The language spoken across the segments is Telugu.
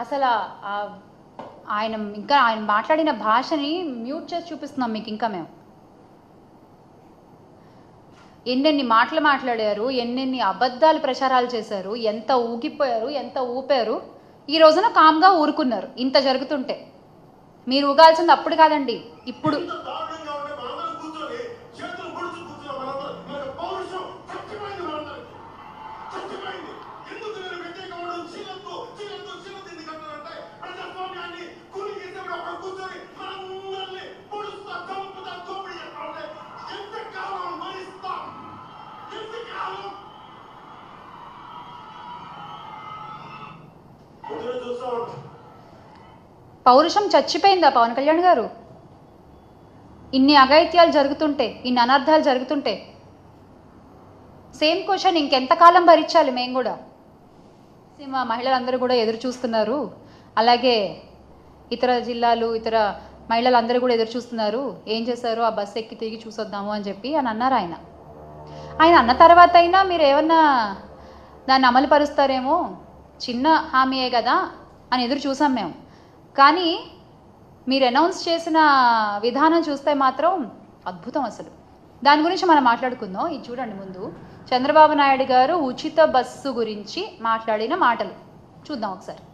అసలు ఆయన మాట్లాడిన భాషని మ్యూట్ చేసి చూపిస్తున్నాం మీకు. ఇంకా మేము ఎన్నెన్ని మాటలు మాట్లాడారు, ఎన్నెన్ని అబద్ధాలు ప్రచారాలు చేశారు, ఎంత ఊగిపోయారు, ఎంత ఊపారు. ఈ రోజున కామ్గా ఊరుకున్నారు. ఇంత జరుగుతుంటే మీరు ఊగాల్సింది అప్పుడు కాదండి, ఇప్పుడు. పౌరుషం చచ్చిపోయిందా పవన్ కళ్యాణ్ గారు? ఇన్ని అఘాయిత్యాలు జరుగుతుంటే, ఇన్ని అనర్థాలు జరుగుతుంటే సేమ్ క్వశ్చన్ ఇంకెంతకాలం భరించాలి మేము కూడా? సీమ మహిళలందరూ కూడా ఎదురు చూస్తున్నారు, అలాగే ఇతర జిల్లాలు, ఇతర మహిళలందరూ కూడా ఎదురు చూస్తున్నారు. ఏం చేశారు, ఆ బస్సు ఎక్కి తిరిగి చూసొద్దాము అని చెప్పి అని అన్నారు ఆయన. ఆయన అన్న తర్వాత అయినా మీరు ఏమన్నా దాన్ని అమలు పరుస్తారేమో, చిన్న హామీయే కదా అని ఎదురు చూసాం మేము. కానీ మీరు అనౌన్స్ చేసిన విధానం చూస్తే మాత్రం అద్భుతం అసలు. దాని గురించి మనం మాట్లాడుకుందాం. ఇది చూడండి, ముందు చంద్రబాబు నాయుడు గారు ఉచిత బస్సు గురించి మాట్లాడిన మాటలు చూద్దాం ఒకసారి.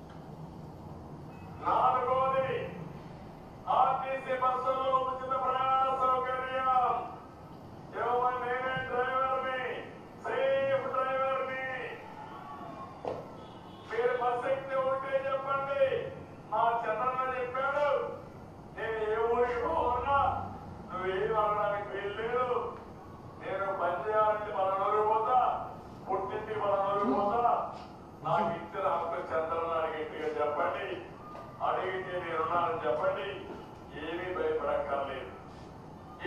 చెప్పండి, ఏమీ భయపడక్కర్లేదు.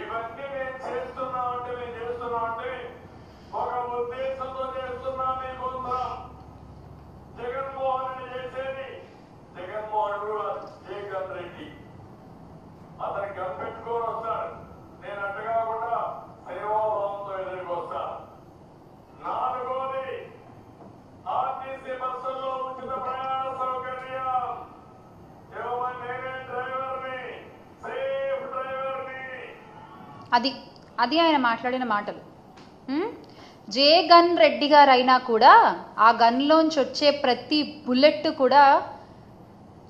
ఇవన్నీ నేను చేస్తున్నామంటే ఒక ఉద్దేశంతో చేస్తున్నా. మీకోసం జగన్మోహన్ రెడ్డి చేసేది, జగన్మోహన్ జగన్ రెడ్డి అతను కనిపెట్టుకొని వస్తాడు. నేను అట్టు కాకుండా సేవాభావంతో ఎదురుకు వస్తా. నాలుగోది, ఆర్టీసీ బస్సుల్లో ఉచిత ప్రయాణ సౌకర్యం. అది ఆయన మాట్లాడిన మాటలు. జగన్ రెడ్డి గారు అయినా కూడా ఆ గన్లోంచి వచ్చే ప్రతి బుల్లెట్ కూడా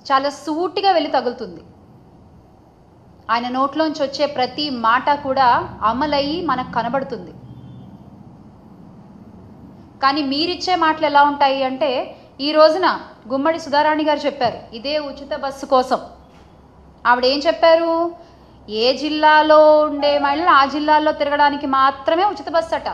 చాలా సూటిగా వెళ్ళి తగులుతుంది. ఆయన నోట్లోంచి వచ్చే ప్రతి మాట కూడా అమలయ్యి మనకు కనబడుతుంది. కానీ మీరిచ్చే మాటలు ఎలా ఉంటాయి అంటే, ఈ రోజున గుమ్మడి సుధారాణి గారు చెప్పారు ఇదే ఉచిత బస్సు కోసం. ఆవిడ ఏం చెప్పారు, ఏ జిల్లాలో ఉండే మహిళలు ఆ జిల్లాలో తిరగడానికి మాత్రమే ఉచిత బస్సు అట.